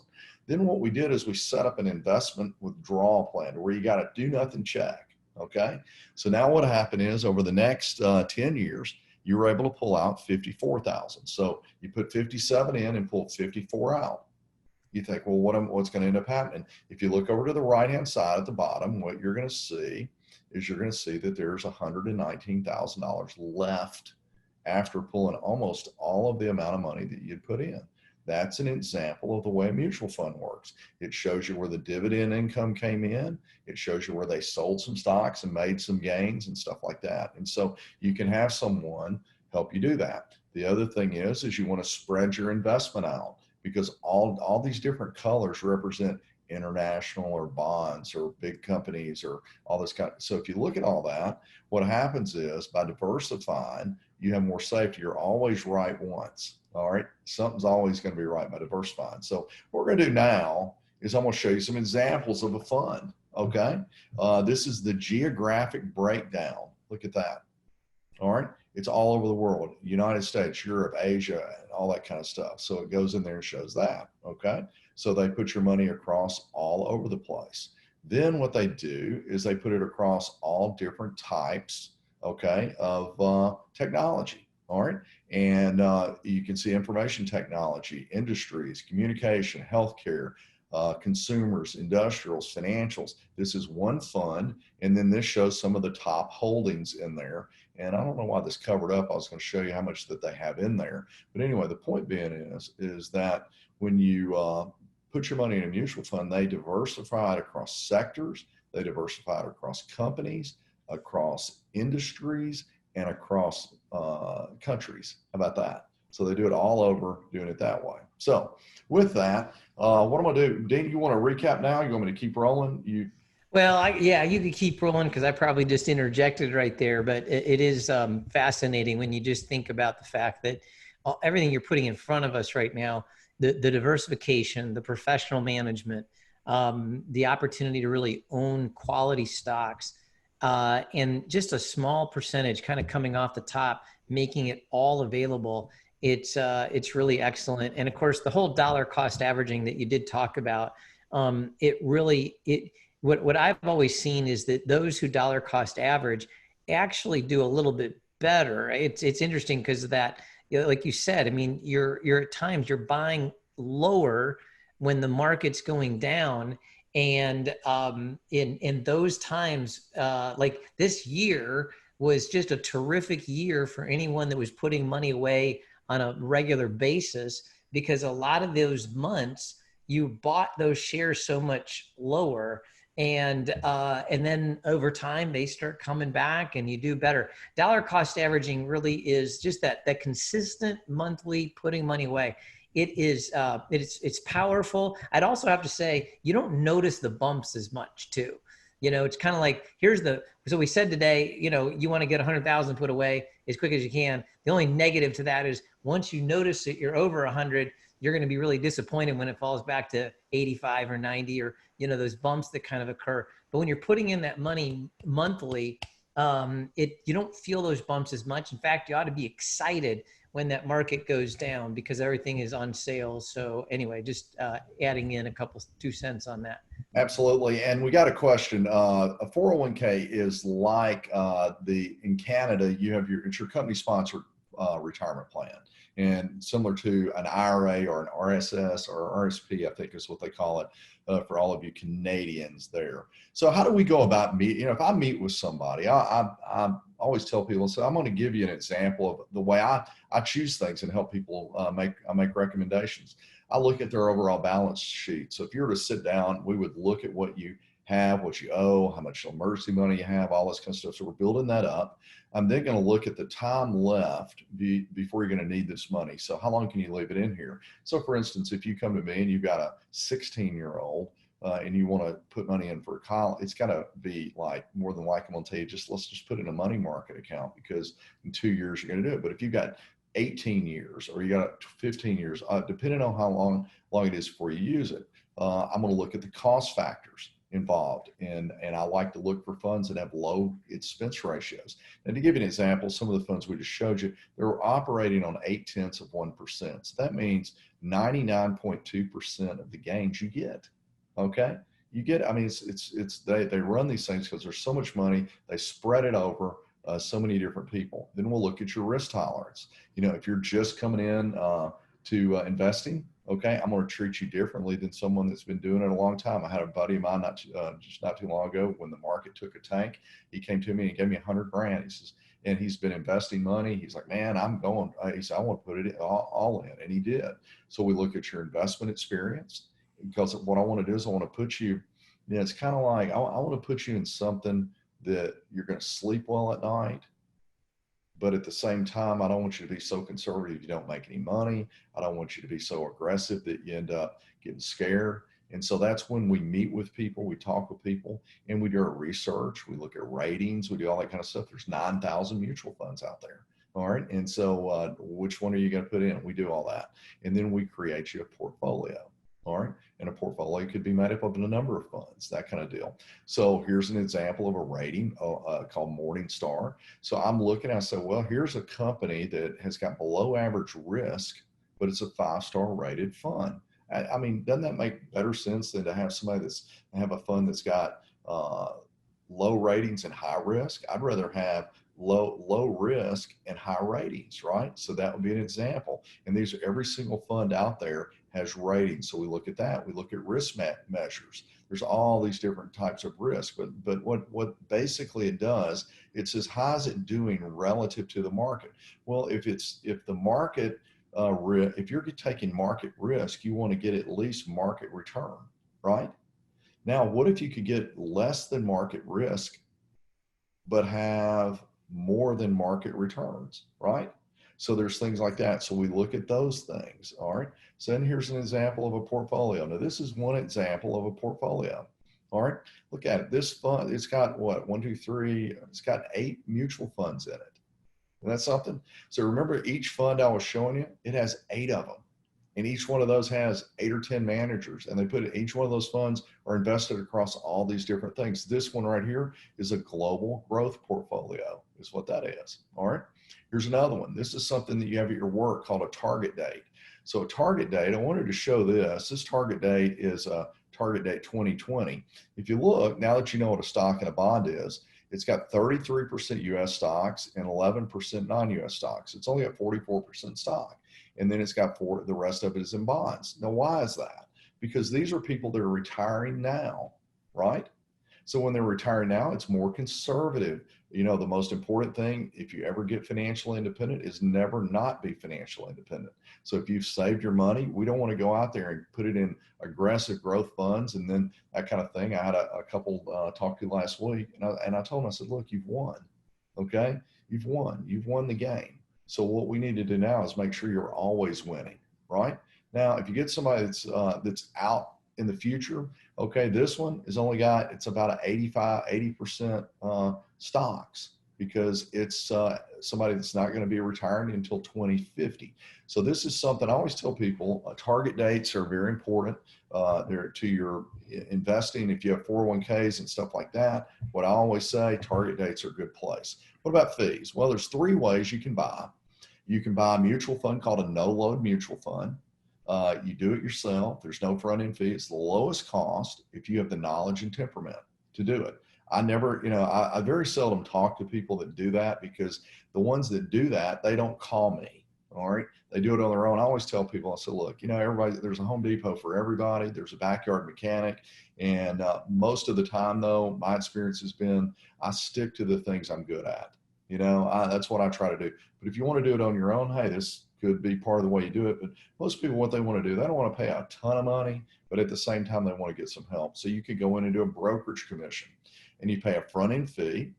Then what we did is we set up an investment withdrawal plan where you got a do nothing check. Okay. So now what happened is over the next 10 years, you were able to pull out 54,000. So you put 57 in and pulled 54 out. You think, well, what's going to end up happening? If you look over to the right-hand side at the bottom, what you're going to see is you're going to see that there's $119,000 left after pulling almost all of the amount of money that you'd put in. That's an example of the way a mutual fund works. It shows you where the dividend income came in. It shows you where they sold some stocks and made some gains and stuff like that. And so you can have someone help you do that. The other thing is you want to spread your investment out, because all these different colors represent international or bonds or big companies or all this kind of. So if you look at all that, what happens is by diversifying, you have more safety. You're always right once. All right. Something's always going to be right by diversifying. So what we're going to do now is I'm going to show you some examples of a fund. Okay. This is the geographic breakdown. Look at that. All right. It's all over the world, United States, Europe, Asia, and all that kind of stuff. So it goes in there and shows that. Okay. So they put your money across all over the place. Then what they do is they put it across all different types, okay, of technology. All right. And you can see information technology, industries, communication, healthcare, consumers, industrials, financials. This is one fund. And then this shows some of the top holdings in there. And I don't know why this covered up. I was going to show you how much that they have in there. But anyway, the point being is that when you put your money in a mutual fund, they diversify it across sectors, they diversify it across companies, across industries, and across countries. How about that? So they do it all over, doing it that way. So with that, what I'm going to do, Dean, you want to recap now? You want me to keep rolling? Well, yeah, you could keep rolling because I probably just interjected right there, but it is fascinating when you just think about the fact that everything you're putting in front of us right now, the diversification, the professional management, the opportunity to really own quality stocks, and just a small percentage kind of coming off the top, making it all available. It's really excellent. And of course, the whole dollar cost averaging that you did talk about, what I've always seen is that those who dollar cost average actually do a little bit better. It's interesting because of that, like you said, I mean, you're at times you're buying lower when the market's going down. And in those times, like this year was just a terrific year for anyone that was putting money away on a regular basis, because a lot of those months you bought those shares so much lower, and then over time they start coming back and you do better. Dollar cost averaging really is just that consistent monthly putting money away. It's powerful. I'd also have to say you don't notice the bumps as much too. It's kind of like, so we said today, you want to get 100,000 put away as quick as you can. The only negative to that is once you notice that you're over 100, you're going to be really disappointed when it falls back to 85 or 90, or, those bumps that kind of occur. But when you're putting in that money monthly, you don't feel those bumps as much. In fact, you ought to be excited when that market goes down because everything is on sale. So anyway, just adding in 2 cents on that. Absolutely. And we got a question. A 401k is like in Canada, it's your company sponsored retirement plan. And similar to an IRA or an RSS or RSP, I think is what they call it for all of you Canadians there. So how do we go about meeting? If I meet with somebody, I always tell people, so I'm going to give you an example of the way I choose things and help people make recommendations. I look at their overall balance sheet. So if you were to sit down, we would look at what you have, what you owe, how much emergency money you have, all this kind of stuff. So we're building that up. I'm then going to look at the time left before you're going to need this money. So how long can you leave it in here? So for instance, if you come to me and you've got a 16-year-old and you want to put money in for college, it's got to be like more than likely, I'm going to tell you, let's just put it in a money market account because in 2 years you're going to do it. But if you've got 18 years or you got 15 years, depending on how long it is before you use it, I'm going to look at the cost factors involved. And I like to look for funds that have low expense ratios. And to give you an example, some of the funds we just showed you, they're operating on 0.8%. So that means 99.2% of the gains you get. Okay. You get, I mean, they run these things because there's so much money, they spread it over so many different people. Then we'll look at your risk tolerance. If you're just coming in to investing, okay, I'm going to treat you differently than someone that's been doing it a long time. I had a buddy of mine not too long ago when the market took a tank. He came to me and gave me $100,000. He says, and he's been investing money. He's like, man, he said, I want to put it all in. And he did. So we look at your investment experience because what I want to do is I want to put you, it's kind of like, I want to put you in something that you're going to sleep well at night. But at the same time, I don't want you to be so conservative you don't make any money. I don't want you to be so aggressive that you end up getting scared. And so that's when we meet with people, we talk with people, and we do our research. We look at ratings, we do all that kind of stuff. There's 9,000 mutual funds out there. All right. And so which one are you going to put in? We do all that. And then we create you a portfolio. All right. And a portfolio could be made up of a number of funds, that kind of deal. So here's an example of a rating called Morningstar. So I'm looking, I say, well, here's a company that has got below average risk, but it's a 5-star rated fund. I mean, doesn't that make better sense than to have somebody have a fund that's got low ratings and high risk? I'd rather have low risk and high ratings, right? So that would be an example. And these are every single fund out there has ratings. So we look at that. We look at risk measures. There's all these different types of risk, but what basically it does, it says, how's it doing relative to the market? Well, if the market, if you're taking market risk, you want to get at least market return, right? Now, what if you could get less than market risk, but have more than market returns, right? So there's things like that. So we look at those things. All right. So then here's an example of a portfolio. Now this is one example of a portfolio. All right. Look at it. This fund, it's got what? 1, 2, 3. It's got 8 mutual funds in it. And that's something. So remember each fund I was showing you, it has 8 of them. And each one of those has 8 or 10 managers, and each one of those funds are invested across all these different things. This one right here is a global growth portfolio, is what that is. All right. Here's another one. This is something that you have at your work called a target date. So a target date, I wanted to show this. This target date is a target date 2020. If you look, now that you know what a stock and a bond is, it's got 33% US stocks and 11% non-US stocks. It's only at 44% stock. And then it's got the rest of it is in bonds. Now, why is that? Because these are people that are retiring now, right? So when they're retiring now, it's more conservative. You know, the most important thing, if you ever get financially independent, is never not be financially independent. So if you've saved your money, we don't want to go out there and put it in aggressive growth funds and then that kind of thing. I had a couple talk to last week, and I told them, I said, look, you've won. Okay, you've won the game. So what we need to do now is make sure you're always winning, right? Now, if you get somebody that's out in the future, okay, this one is only got, it's about an 80% stocks, because it's somebody that's not going to be retiring until 2050. So this is something I always tell people, target dates are very important. They're to your investing. If you have 401ks and stuff like that, what I always say, target dates are a good place. What about fees? Well, there's 3 ways you can buy. You can buy a mutual fund called a no-load mutual fund. You do it yourself. There's no front-end fee. It's the lowest cost if you have the knowledge and temperament to do it. I never, you know, I very seldom talk to people that do that, because the ones that do that, they don't call me. All right. They do it on their own. I always tell people, I say, look, you know, everybody, there's a Home Depot for everybody. There's a backyard mechanic. And most of the time, though, my experience has been, I stick to the things I'm good at. You know, that's what I try to do. But if you want to do it on your own, hey, this could be part of the way you do it. But most people, what they want to do, they don't want to pay a ton of money, but at the same time, they want to get some help. So you could go in and do a brokerage commission, and you pay a front-end fee.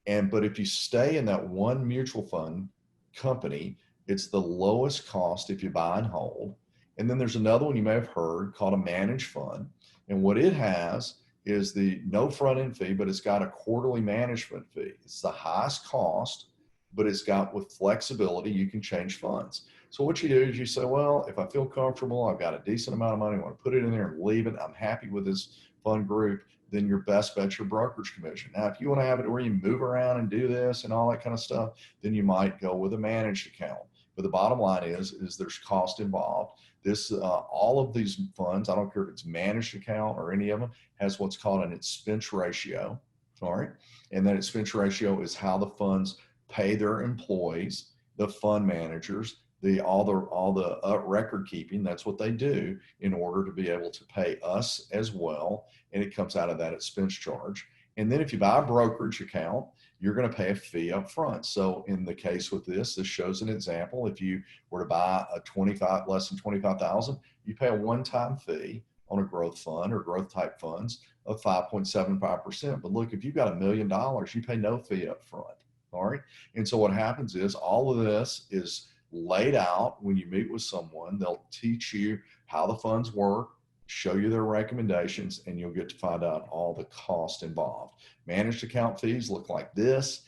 But if you stay in that one mutual fund company, it's the lowest cost if you buy and hold. And then there's another one you may have heard called a managed fund. And what it has is the no front-end fee, but it's got a quarterly management fee. It's the highest cost, but it's got, with flexibility, you can change funds. So what you do is you say, well, if I feel comfortable, I've got a decent amount of money, I want to put it in there and leave it, I'm happy with this fund group, then your best bet's your brokerage commission. Now, if you want to have it where you move around and do this and all that kind of stuff, then you might go with a managed account. But the bottom line is there's cost involved. This, all of these funds, I don't care if it's managed account or any of them, has what's called an expense ratio. All right. And that expense ratio is how the funds pay their employees, the fund managers, all the record keeping. That's what they do in order to be able to pay us as well. And it comes out of that expense charge. And then if you buy a brokerage account, you're going to pay a fee up front. So in the case with this shows an example. If you were to buy a less than 25,000, you pay a one-time fee on a growth fund or growth type funds of 5.75%. But look, if you've got $1 million, you pay no fee up front. All right. And so what happens is all of this is laid out when you meet with someone. They'll teach you how the funds work, show you their recommendations, and you'll get to find out all the cost involved. Managed account fees look like this,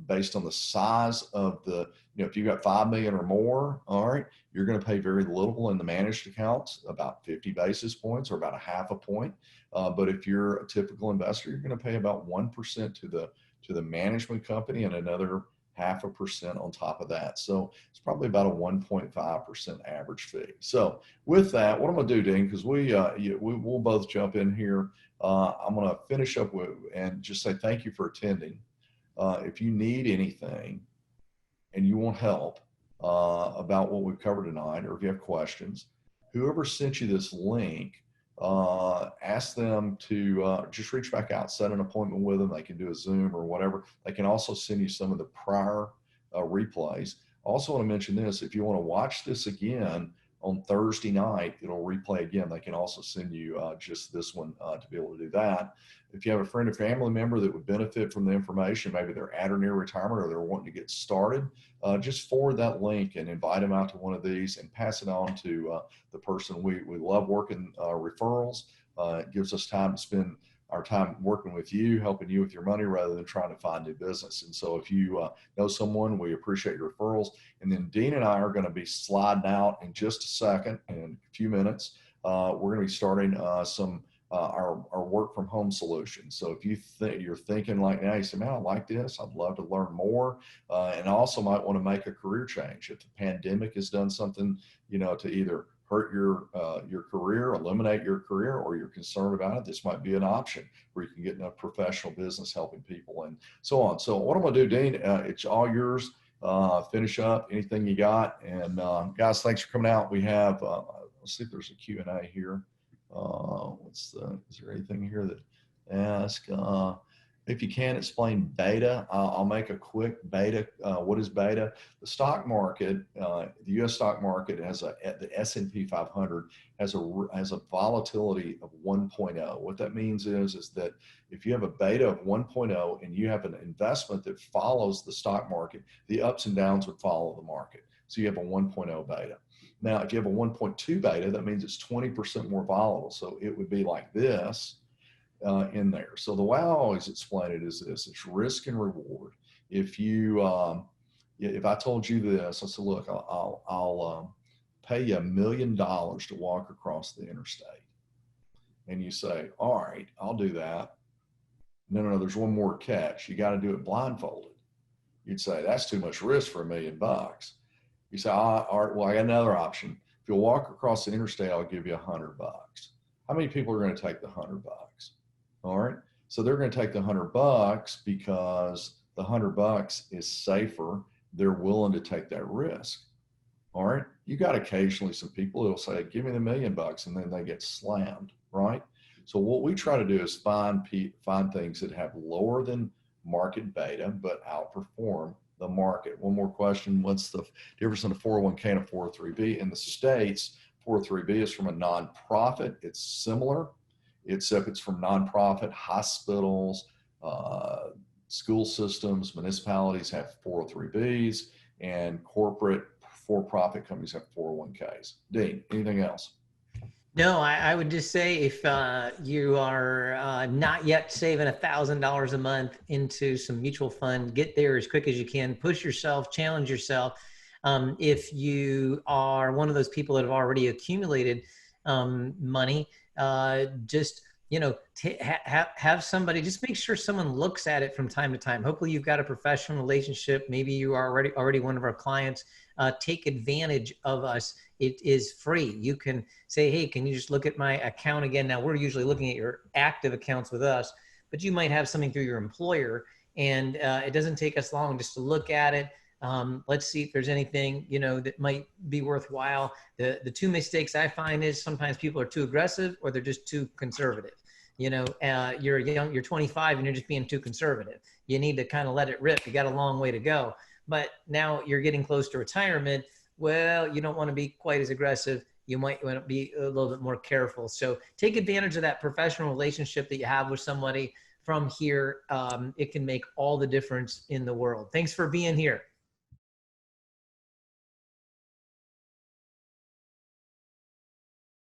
based on the size of the, you know, if you've got 5 million or more, all right, you're going to pay very little in the managed accounts, about 50 basis points or about a half a point. But if you're a typical investor, you're going to pay about 1% to the management company and another 0.5% on top of that. So it's probably about a 1.5% average fee. So with that, what I'm going to do, Dean, because we'll both jump in here. I'm going to finish up with and just say thank you for attending. If you need anything and you want help about what we've covered tonight, or if you have questions, whoever sent you this link, ask them to just reach back out, set an appointment with them. They can do a Zoom or whatever. They can also send you some of the prior replays. I also want to mention this, if you want to watch this again on Thursday night, it'll replay again. They can also send you just this one to be able to do that. If you have a friend or family member that would benefit from the information, maybe they're at or near retirement, or they're wanting to get started, just forward that link and invite them out to one of these and pass it on to the person. We love working referrals. It gives us time to spend our time working with you, helping you with your money rather than trying to find new business. And so if you know someone, we appreciate your referrals. And then Dean and I are going to be sliding out in just a second, in a few minutes. We're going to be starting our work from home solutions. So if you're thinking like, now you say, man, I like this, I'd love to learn more, and also might want to make a career change. If the pandemic has done something, you know, to either hurt your career, eliminate your career, or you're concerned about it, this might be an option where you can get in a professional business helping people and so on. So what I'm going to do, Dean, it's all yours. Finish up anything you got. And guys, thanks for coming out. We have, let's see if there's a Q&A here. Is there anything here that ask if you can explain beta. I'll make a quick beta. What is beta? The stock market, the U.S. stock market has the S&P 500 has a volatility of 1.0. What that means is that if you have a beta of 1.0 and you have an investment that follows the stock market, the ups and downs would follow the market. So you have a 1.0 beta. Now, if you have a 1.2 beta, that means it's 20% more volatile. So it would be like this. In there. So the way I always explain it is this: it's risk and reward. If you, if I told you this, I said, look, I'll pay you $1 million to walk across the interstate, and you say, all right, I'll do that. No, there's one more catch. You got to do it blindfolded. You'd say that's too much risk for $1 million. You say, all right, well, I got another option. If you'll walk across the interstate, I'll give you $100. How many people are going to take the $100? All right. So they're going to take the $100 because the $100 is safer. They're willing to take that risk. All right. You got occasionally some people who'll say, give me the $1 million, and then they get slammed. Right. So what we try to do is find things that have lower than market beta, but outperform the market. One more question. What's the difference in a 401k and a 403b? In the States, 403b is from a nonprofit. It's similar, except it's from nonprofit. Hospitals, school systems, municipalities have 403bs, and corporate for-profit companies have 401ks. Dean, anything else? No, I would just say if you are not yet saving $1,000 a month into some mutual fund, get there as quick as you can. Push yourself, challenge yourself. If you are one of those people that have already accumulated money, just have somebody, just make sure someone looks at it from time to time. Hopefully you've got a professional relationship. Maybe you are already one of our clients. Take advantage of us. It is free. You can say, hey, can you just look at my account again? Now we're usually looking at your active accounts with us, but you might have something through your employer, and it doesn't take us long just to look at it. Let's see if there's anything, that might be worthwhile. The two mistakes I find is sometimes people are too aggressive or they're just too conservative. You're young, you're 25 and you're just being too conservative. You need to kind of let it rip. You got a long way to go, but now you're getting close to retirement. Well, you don't want to be quite as aggressive. You might want to be a little bit more careful. So take advantage of that professional relationship that you have with somebody from here. It can make all the difference in the world. Thanks for being here.